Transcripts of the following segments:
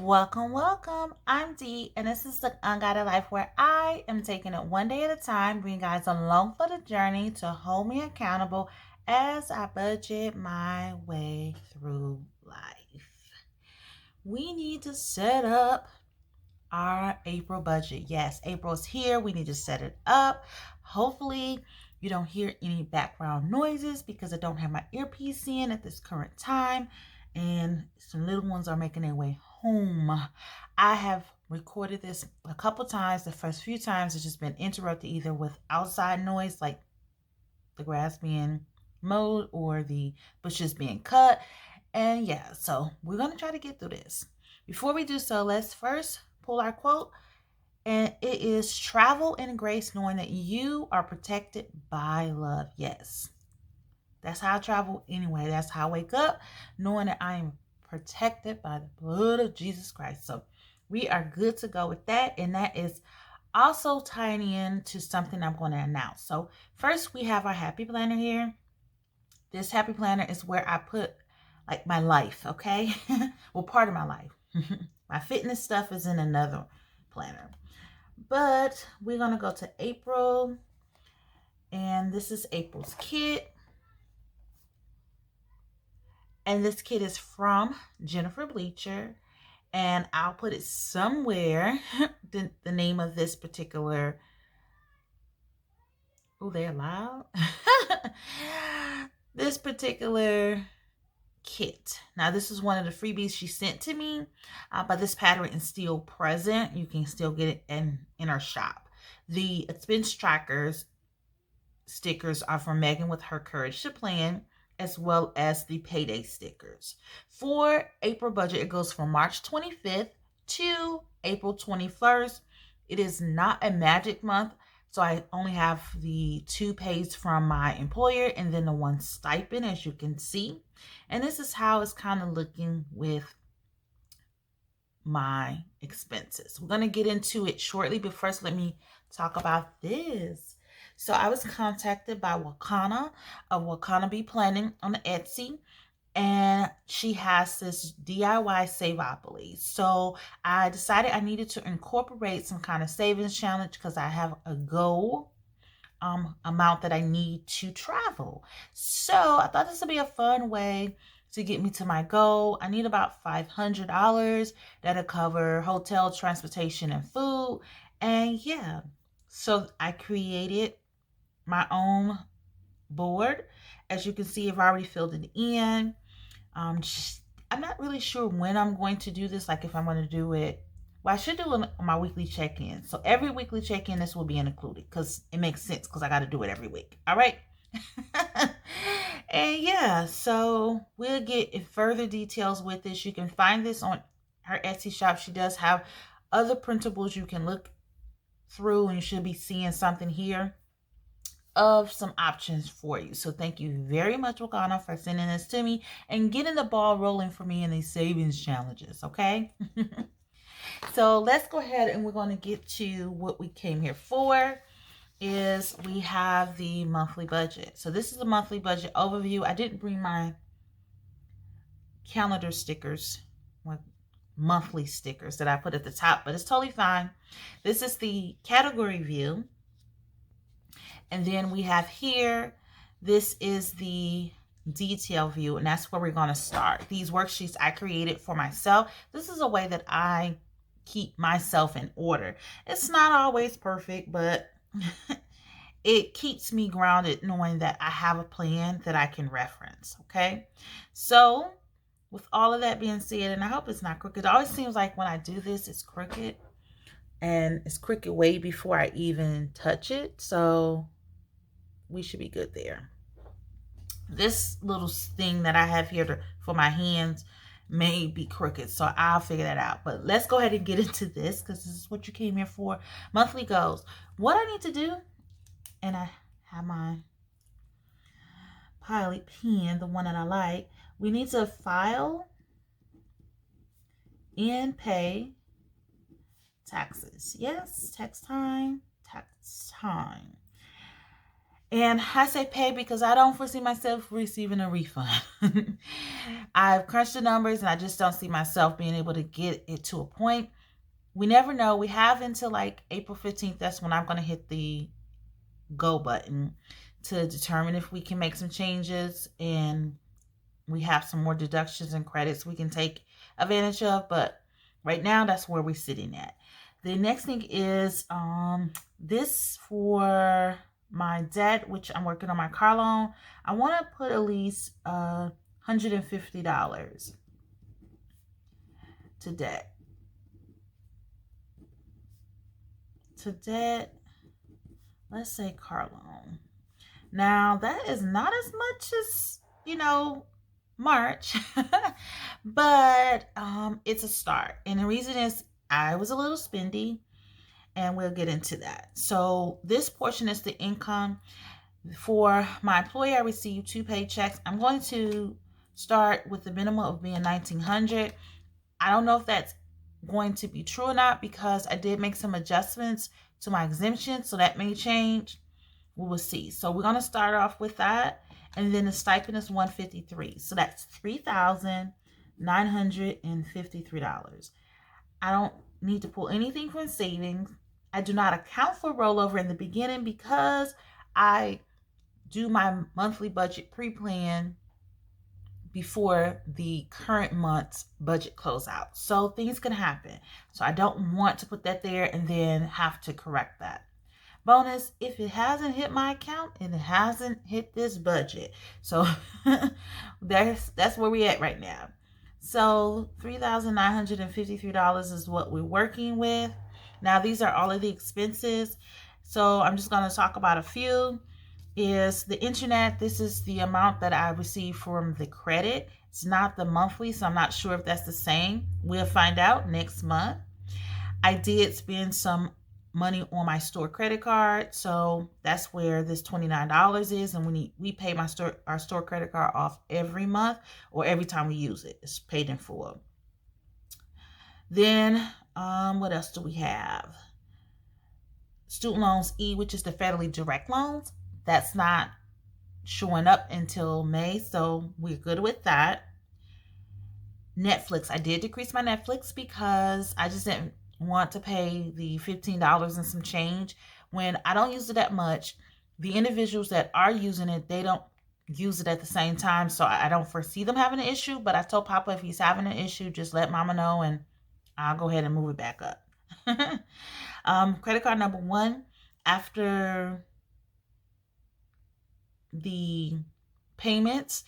Welcome, welcome. I'm Dee, and this is the Unguided Life where I am taking it one day at a time, bringing you guys along for the journey to hold me accountable as I budget my way through life. We need to set up our April budget. Yes, April's here. We need to set it up. Hopefully, you don't hear any background noises because I don't have my earpiece in at this current time, and some little ones are making their way home. I have recorded this a couple times. The first few times it's just been interrupted either with outside noise like the grass being mowed or the bushes being cut. And yeah, so we're going to try to get through this. Before we do so, let's first pull our quote, and it is travel in grace, knowing that you are protected by love. Yes, that's how I travel anyway. That's how I wake up, knowing that I am protected by the blood of Jesus Christ. So we are good to go with that, and that is also tying in to something I'm going to announce. So first, we have our happy planner here. This happy planner is where I put like my life, okay? Well, part of my life. My fitness stuff is in another planner. But we're going to go to April. And this is April's kit. And this kit is from Jennifer Bleacher. And I'll put it somewhere. the name of this particular... Oh, they're loud. This particular kit. Now, this is one of the freebies she sent to me, but this pattern is still present. You can still get it in our shop. The expense trackers stickers are from Megan with her Courage to Plan, as well as the payday stickers. For April budget, it goes from March 25th to April 21st. It is not a magic month, so I only have the 2 pays from my employer and then the 1 stipend, as you can see. And this is how it's kind of looking with my expenses. We're going to get into it shortly, but first let me talk about this. So I was contacted by Wakana of Wakana Be Planning on Etsy, and she has this DIY Saveopoly. So I decided I needed to incorporate some kind of savings challenge because I have a goal amount that I need to travel. So I thought this would be a fun way to get me to my goal. I need about $500 that'll cover hotel, transportation, and food. And yeah, so I created my own board. As you can see, I've already filled it in. I'm not really sure when I'm going to do this, like if I'm going to do it. Well, I should do it on my weekly check-in. So every weekly check-in, this will be included because it makes sense because I got to do it every week. All right. And yeah, so we'll get further details with this. You can find this on her Etsy shop. She does have other printables you can look through, and you should be seeing something here of some options for you. So thank you very much, Wakana, for sending this to me and getting the ball rolling for me in these savings challenges, okay? So let's go ahead and we're going to get to what we came here for. Is we have the monthly budget. So this is the monthly budget overview. I didn't bring my calendar stickers, monthly stickers that I put at the top, but it's totally fine. This is the category view. And then we have here, this is the detail view, and that's where we're going to start. These worksheets I created for myself. This is a way that I keep myself in order. It's not always perfect, but it keeps me grounded knowing that I have a plan that I can reference, okay? So with all of that being said, and I hope it's not crooked. It always seems like when I do this, it's crooked. And it's crooked way before I even touch it. So we should be good there. This little thing that I have here for my hands may be crooked, so I'll figure that out. But let's go ahead and get into this because this is what you came here for. Monthly goals. What I need to do, and I have my Pilot pen, the one that I like. We need to file and pay taxes. Yes, tax time, tax time. And I say pay because I don't foresee myself receiving a refund. I've crunched the numbers and I just don't see myself being able to get it to a point. We never know. We have until like April 15th. That's when I'm going to hit the go button to determine if we can make some changes and we have some more deductions and credits we can take advantage of. But right now, that's where we're sitting at. The next thing is this for my debt, which I'm working on my car loan. I want to put at least $150 to debt. Let's say car loan. Now that is not as much as, March, but it's a start. And the reason is I was a little spendy, and we'll get into that. So this portion is the income. For my employee, I received 2 paychecks. I'm going to start with the minimum of being $1,900. I don't know if that's going to be true or not because I did make some adjustments to my exemption, so that may change. We will see. So we're going to start off with that, and then the stipend is $153. So that's $3,953. I don't need to pull anything from savings. I do not account for rollover in the beginning because I do my monthly budget pre-plan before the current month's budget closeout. So things can happen. So I don't want to put that there and then have to correct that. Bonus, if it hasn't hit my account and it hasn't hit this budget. So that's where we at right now. So $3,953 is what we're working with. Now these are all of the expenses. So I'm just going to talk about a few. Is the internet. This is the amount that I received from the credit. It's not the monthly, so I'm not sure if that's the same. We'll find out next month. I did spend some money on my store credit card, so that's where this $29 is, and we pay our store credit card off every month or every time we use it. It's paid in full. Then what else do we have? Student loans E, which is the federally direct loans. That's not showing up until May, so we're good with that. Netflix. I did decrease my Netflix because I just didn't want to pay the $15 and some change when I don't use it that much. The individuals that are using it, they don't use it at the same time, so I don't foresee them having an issue. But I told Papa if he's having an issue, just let Mama know and I'll go ahead and move it back up. Credit card number 1, after the payments,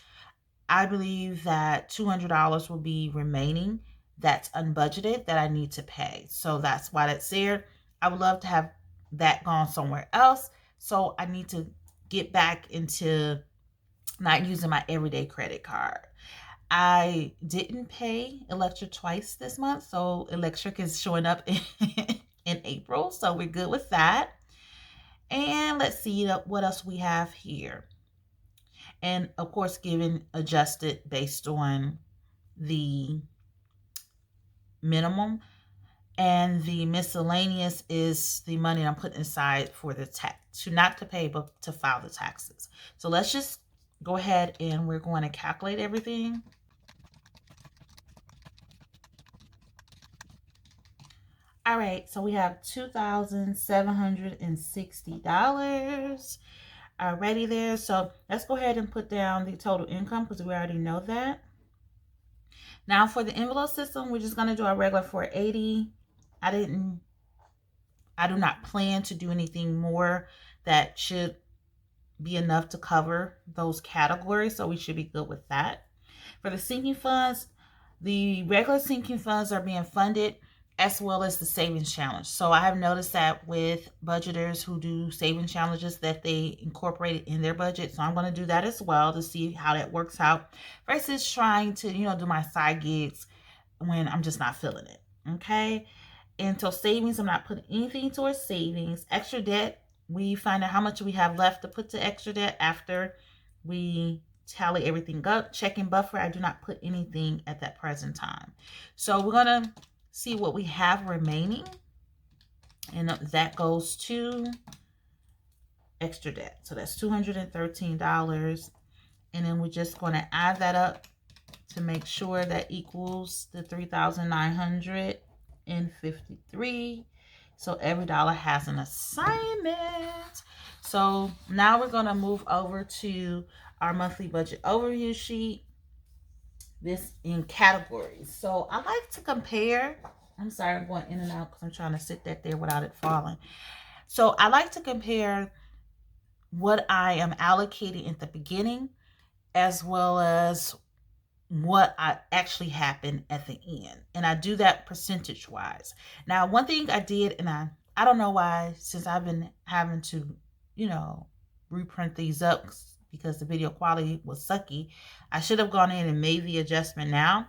I believe that $200 will be remaining that's unbudgeted that I need to pay. So that's why that's there. I would love to have that gone somewhere else. So I need to get back into not using my everyday credit card. I didn't pay electric twice this month. So electric is showing up in April. So we're good with that. And let's see what else we have here. And of course, given adjusted based on the minimum, and the miscellaneous is the money I'm putting aside for the tax, not to pay, but to file the taxes. So let's just go ahead and we're going to calculate everything. All right, so we have $2,760 already there. So let's go ahead and put down the total income because we already know that. Now for the envelope system, we're just going to do our regular 480. I do not plan to do anything more that should be enough to cover those categories, so we should be good with that. For the sinking funds, the regular sinking funds are being funded as well as the savings challenge. So I have noticed that with budgeters who do savings challenges that they incorporate it in their budget. So I'm going to do that as well to see how that works out versus trying to, do my side gigs when I'm just not feeling it. Okay. And so savings, I'm not putting anything towards savings. Extra debt, we find out how much we have left to put to extra debt after we tally everything up. Checking buffer, I do not put anything at that present time. So we're going to see what we have remaining, and that goes to extra debt. So that's $213. And then we're just going to add that up to make sure that equals the 3,953. So every dollar has an assignment. So now we're going to move over to our monthly budget overview sheet. This in categories. So I like to compare. I'm sorry, I'm going in and out because I'm trying to sit that there without it falling. So I like to compare what I am allocating at the beginning as well as what actually happened at the end. And I do that percentage wise. Now, one thing I did, and I don't know why, since I've been having to, reprint these up because the video quality was sucky, I should have gone in and made the adjustment now.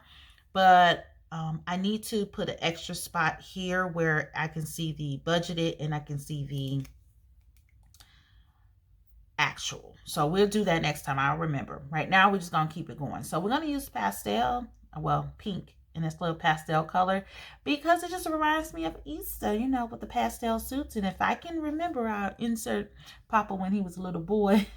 But I need to put an extra spot here where I can see the budgeted and I can see the actual. So we'll do that next time. I'll remember. Right now, we're just going to keep it going. So we're going to use pastel, well, pink in this little pastel color because it just reminds me of Easter, with the pastel suits. And if I can remember, I'll insert Papa when he was a little boy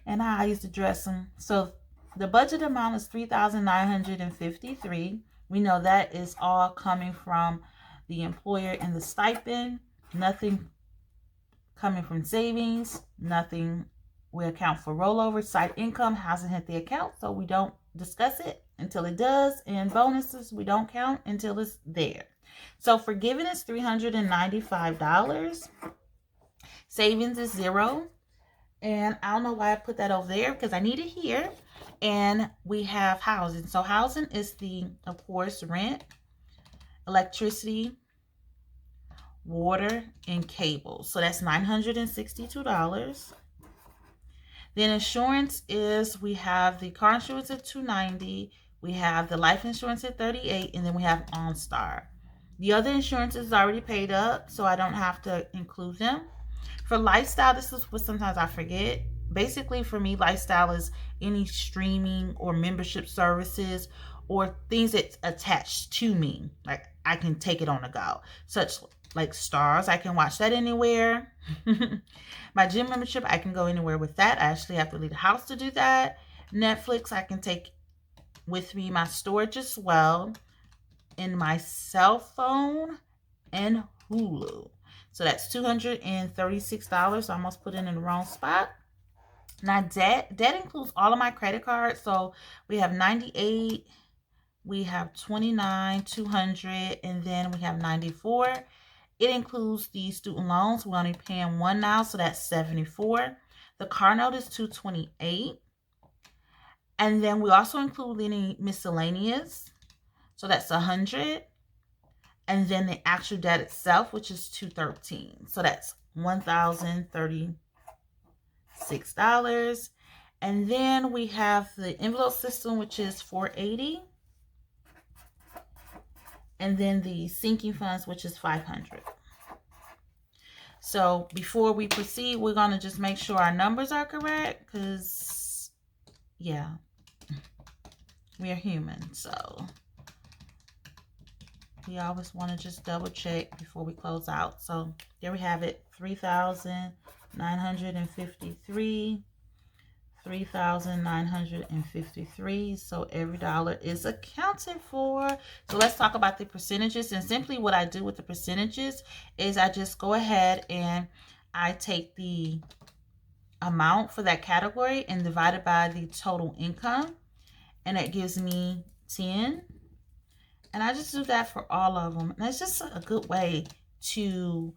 and how I used to dress him. So the budget amount is $3,953. We know that is all coming from the employer and the stipend. Nothing coming from savings, nothing. We account for rollover. Side income hasn't hit the account, so we don't discuss it until it does. And bonuses, we don't count until it's there. So forgiving is $395. Savings is $0. And I don't know why I put that over there because I need it here. And we have housing. So housing is of course, rent, electricity, water, and cable. So that's $962. Then insurance is, we have the car insurance at $290, we have the life insurance at $38, and then we have OnStar. The other insurance is already paid up, so I don't have to include them. For lifestyle, this is what sometimes I forget. Basically, for me, lifestyle is any streaming or membership services or things that's attached to me. Like I can take it on the go. Such like Stars, I can watch that anywhere. My gym membership, I can go anywhere with that. I actually have to leave the house to do that. Netflix, I can take with me my storage as well, in my cell phone, and Hulu. So that's $236. I almost put it in the wrong spot. Now debt includes all of my credit cards. So we have 98, we have 29, 200, and then we have 94. It includes the student loans. We're only paying one now, so that's 74. The car note is 228. And then we also include any miscellaneous. So that's 100. And then the actual debt itself, which is 213. So that's $1,036. And then we have the envelope system, which is 480. And then the sinking funds, which is 500. So before we proceed, we're going to just make sure our numbers are correct because, yeah, we are human. So we always want to just double check before we close out. So there we have it, 3,953. 3,953. So every dollar is accounted for. So let's talk about the percentages. And simply what I do with the percentages is I just go ahead and I take the amount for that category and divide it by the total income. And it gives me 10. And I just do that for all of them. And it's just a good way to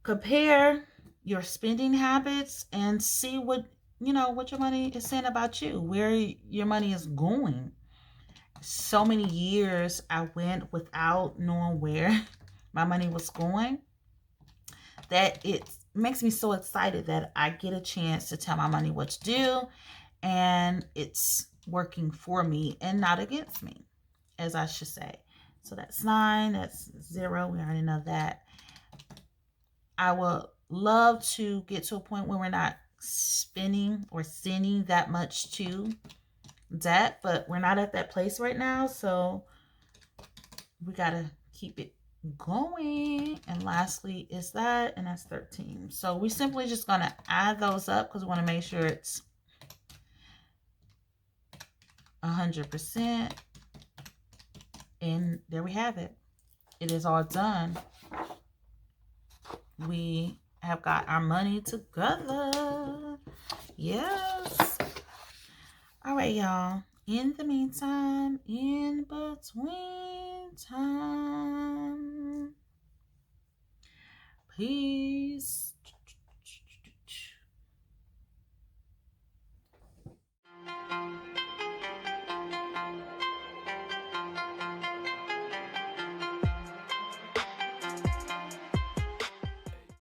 compare your spending habits and see what what your money is saying about you, where your money is going. So many years I went without knowing where my money was going that it makes me so excited that I get a chance to tell my money what to do, and it's working for me and not against me, as I should say. So that's 9, that's 0. We already know that. I would love to get to a point where we're not spending or sending that much to debt, but we're not at that place right now, so we gotta keep it going. And lastly is that, and that's 13. So we simply just going to add those up because we want to make sure it's 100%. And there we have it. It is all done. We have got our money together. Yes. All right, y'all. In the meantime, in between time, peace.